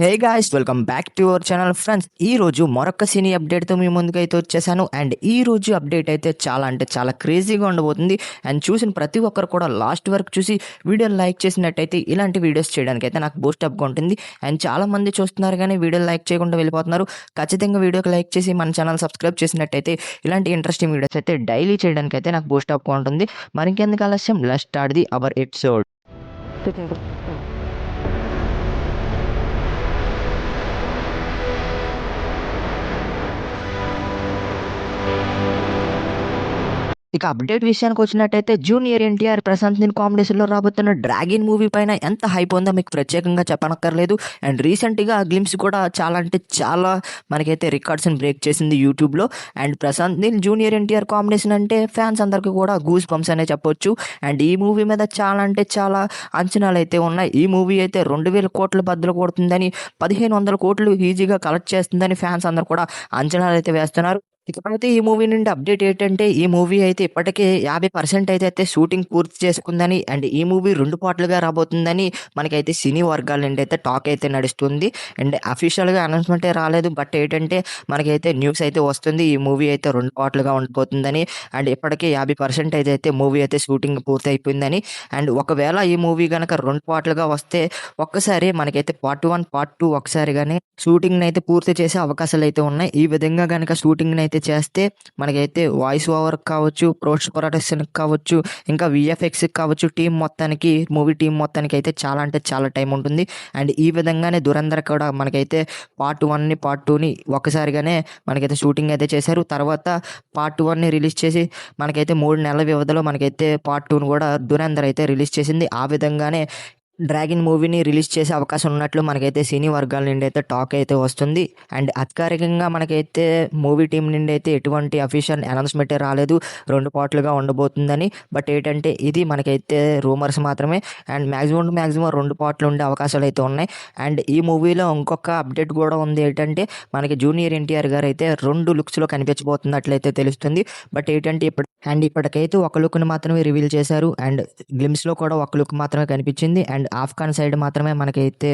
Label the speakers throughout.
Speaker 1: Hey guys, welcome back to our channel friends. ఈ రోజు మరొక సినీ అప్డేట్తో మీ ముందుకైతే వచ్చేసాను. అండ్ ఈ రోజు అప్డేట్ అయితే చాలా అంటే చాలా క్రేజీగా ఉండబోతుంది. అండ్ చూసిన ప్రతి ఒక్కరు కూడా లాస్ట్ వరకు చూసి వీడియోని లైక్ చేసినట్టయితే ఇలాంటి వీడియోస్ చేయడానికి అయితే నాకు బూస్ట్ అప్గా ఉంటుంది. అండ్ చాలా మంది చూస్తున్నారు కానీ వీడియోని లైక్ చేయకుండా వెళ్ళిపోతున్నారు. ఖచ్చితంగా వీడియోకి లైక్ చేసి మన ఛానల్ సబ్స్క్రైబ్ చేసినట్టయితే ఇలాంటి ఇంట్రెస్టింగ్ వీడియోస్ అయితే డైలీ చేయడానికి అయితే నాకు బూస్ట్ అప్గా ఉంటుంది. మరి ఇంకెందుకు ఆలస్యం, let's start the our episode. ఇక అప్డేట్ విషయానికి వచ్చినట్టయితే జూనియర్ ఎన్టీఆర్ ప్రశాంత్ నీల్ కాంబినేషన్లో రాబోతున్న డ్రాగన్ మూవీ పైన ఎంత హైప్ ఉందో మీకు ప్రత్యేకంగా చెప్పనక్కర్లేదు. అండ్ రీసెంట్గా గ్లిమ్స్ కూడా చాలా అంటే చాలా మనకైతే రికార్డ్స్ని బ్రేక్ చేసింది యూట్యూబ్లో. And Prashanth Neel junior NTR combination అంటే ఫ్యాన్స్ అందరికీ కూడా గూస్ బంప్స్ అనే చెప్పొచ్చు. అండ్ ఈ మూవీ మీద చాలా అంటే చాలా అంచనాలు అయితే ఉన్నాయి. ఈ మూవీ అయితే 2000 కోట్ల బద్దలు కొడుతుందని, 1500 కోట్లు ఈజీగా కలెక్ట్ చేస్తుందని ఫ్యాన్స్ అందరూ కూడా అంచనాలు అయితే వేస్తున్నారు. ఇకపోతే ఈ మూవీ నుండి అప్డేట్ ఏంటంటే, ఈ మూవీ అయితే ఇప్పటికే 50% అయితే షూటింగ్ పూర్తి చేసుకుందని, అండ్ ఈ మూవీ 2 పార్ట్లుగా రాబోతుందని మనకైతే సినీ వర్గాల నుండి అయితే టాక్ అయితే నడుస్తుంది. అండ్ అఫీషియల్గా అనౌన్స్మెంటే రాలేదు. బట్ ఏంటంటే మనకైతే న్యూస్ అయితే వస్తుంది, ఈ మూవీ అయితే 2 పార్ట్లుగా ఉండిపోతుందని. అండ్ ఇప్పటికే 50% అయితే మూవీ అయితే షూటింగ్ పూర్తి అయిపోయిందని. అండ్ ఒకవేళ ఈ మూవీ కనుక 2 పార్ట్లుగా వస్తే ఒక్కసారి మనకైతే పార్ట్ 1 పార్ట్ 2 ఒకసారిగానే షూటింగ్ని అయితే పూర్తి చేసే అవకాశాలు అయితే ఉన్నాయి. ఈ విధంగా కనుక షూటింగ్ని అయితే చేస్తే మనకైతే వాయిస్ ఓవర్ కావచ్చు, పోస్ట్ ప్రొడక్షన్కి కావచ్చు, ఇంకా విఎఫ్ఎక్స్కి కావచ్చు, మూవీ టీం మొత్తానికి అయితే చాలా అంటే చాలా టైం ఉంటుంది. అండ్ ఈ విధంగానే దురంధర్ కూడా మనకైతే పార్ట్ 1ని పార్ట్ 2ని ఒకసారిగానే మనకైతే షూటింగ్ అయితే చేశారు. తర్వాత పార్ట్ 1ని రిలీజ్ చేసి మనకైతే 3 నెలల వ్యవధిలో మనకైతే పార్ట్ 2ని కూడా దురంధర్ అయితే రిలీజ్ చేసింది. ఆ విధంగానే డ్రాగన్ మూవీని రిలీజ్ చేసే అవకాశం ఉన్నట్లు మనకైతే సినీ వర్గాల నుండి అయితే టాక్ అయితే వస్తుంది. అండ్ అధికారికంగా మనకైతే మూవీ టీం నుండి అయితే ఎటువంటి అఫీషియల్ అనౌన్స్మెంటే రాలేదు 2 పార్ట్లుగా ఉండబోతుందని. బట్ ఏంటంటే ఇది మనకైతే రూమర్స్ మాత్రమే. అండ్ మ్యాక్సిమం 2 పార్ట్లు ఉండే అవకాశాలు అయితే ఉన్నాయి. అండ్ ఈ మూవీలో ఇంకొక అప్డేట్ కూడా ఉంది. ఏంటంటే మనకి జూనియర్ ఎన్టీఆర్ గారు అయితే 2 లుక్స్లో కనిపించబోతున్నట్లయితే తెలుస్తుంది. బట్ ఏంటంటే ఇప్పటికైతే ఒక లుక్ని మాత్రమే రివీల్ చేశారు. అండ్ గ్లిమ్స్లో కూడా ఒక లుక్ మాత్రమే కనిపించింది. అండ్ ఆఫ్ఘన్ సైడ్ మాత్రమే మనకైతే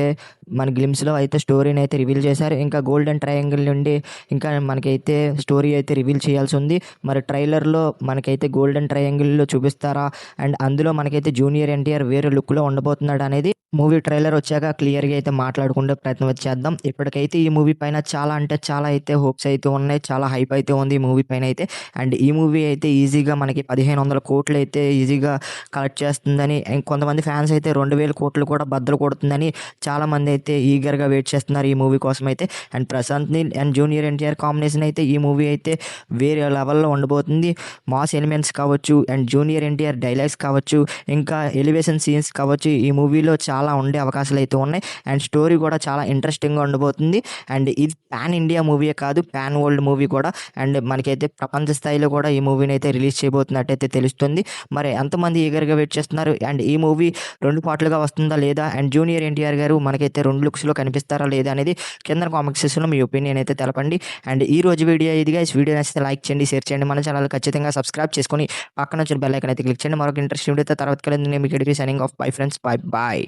Speaker 1: మన గ్లిమ్స్లో అయితే స్టోరీని అయితే రివీల్ చేశారు. ఇంకా గోల్డెన్ ట్రయాంగిల్ నుండి ఇంకా మనకైతే స్టోరీ అయితే రివీల్ చేయాల్సి ఉంది. మరి ట్రైలర్లో మనకైతే గోల్డెన్ ట్రయాంగిల్లో చూపిస్తారా, అండ్ అందులో మనకైతే జూనియర్ ఎన్టీఆర్ వేరే లుక్లో ఉండబోతున్నాడు అనేది మూవీ ట్రైలర్ వచ్చాక క్లియర్గా అయితే మాట్లాడుకుంటే ప్రయత్నం చేద్దాం. ఇప్పటికైతే ఈ మూవీ పైన చాలా అంటే చాలా అయితే హోప్స్ అయితే ఉన్నాయి, చాలా హైప్ అయితే ఉంది ఈ మూవీ పైన అయితే. అండ్ ఈ మూవీ అయితే ఈజీగా మనకి 1500 కోట్లు అయితే ఈజీగా కలెక్ట్ చేస్తుందని, కొంతమంది ఫ్యాన్స్ అయితే 2000 కోట్లు కూడా బద్దలు కొడుతుందని చాలామంది అయితే ఈగర్గా వెయిట్ చేస్తున్నారు ఈ మూవీ కోసం అయితే. And Prashanth Neel and junior NTR combination అయితే ఈ మూవీ అయితే వేరే లెవెల్లో ఉండబోతుంది. మాస్ ఎలిమెంట్స్ కావచ్చు, అండ్ జూనియర్ ఎన్టీఆర్ డైలాగ్స్ కావచ్చు, ఇంకా ఎలివేషన్ సీన్స్ కావచ్చు, ఈ మూవీలో చాలా ఉండే అవకాశాలు అయితే ఉన్నాయి. అండ్ స్టోరీ కూడా చాలా ఇంట్రెస్టింగ్గా ఉండబోతుంది. అండ్ ఇది పాన్ ఇండియా మూవీయే కాదు, పాన్ వరల్డ్ మూవీ కూడా. అండ్ మనకైతే ప్రపంచ స్థాయిలో కూడా ఈ మూవీని అయితే రిలీజ్ చేయబోతున్నట్టయితే తెలుస్తుంది. మరి ఎంతమంది ఈగర్గా వెయిట్ చేస్తున్నారు, అండ్ ఈ మూవీ 2 పార్ట్లుగా వస్తుందా లేదా, అండ్ జూనియర్ ఎన్టీఆర్ గారు మనకైతే 2 లుక్స్లో కనిపిస్తారా లేదా అనేది కింద కామెంట్ సెక్షన్లో మీ ఒపీనియన్ అయితే తెలపండి. అండ్ ఈ రోజు వీడియో ఇది గైస్. వీడియో నచ్చితే లైక్ చేయండి, షేర్ చేయండి, మన ఛానల్ ఖచ్చితంగా సబ్స్క్రైబ్ చేసుకొని పక్కన వచ్చిన బెల్ ఐకాన్ అయితే క్లిక్ చేయండి. మరొక ఇంట్రెస్ట్ వీడియోతో తర్వాత కలిసి మీకు signing off. Bye friends, bye bye.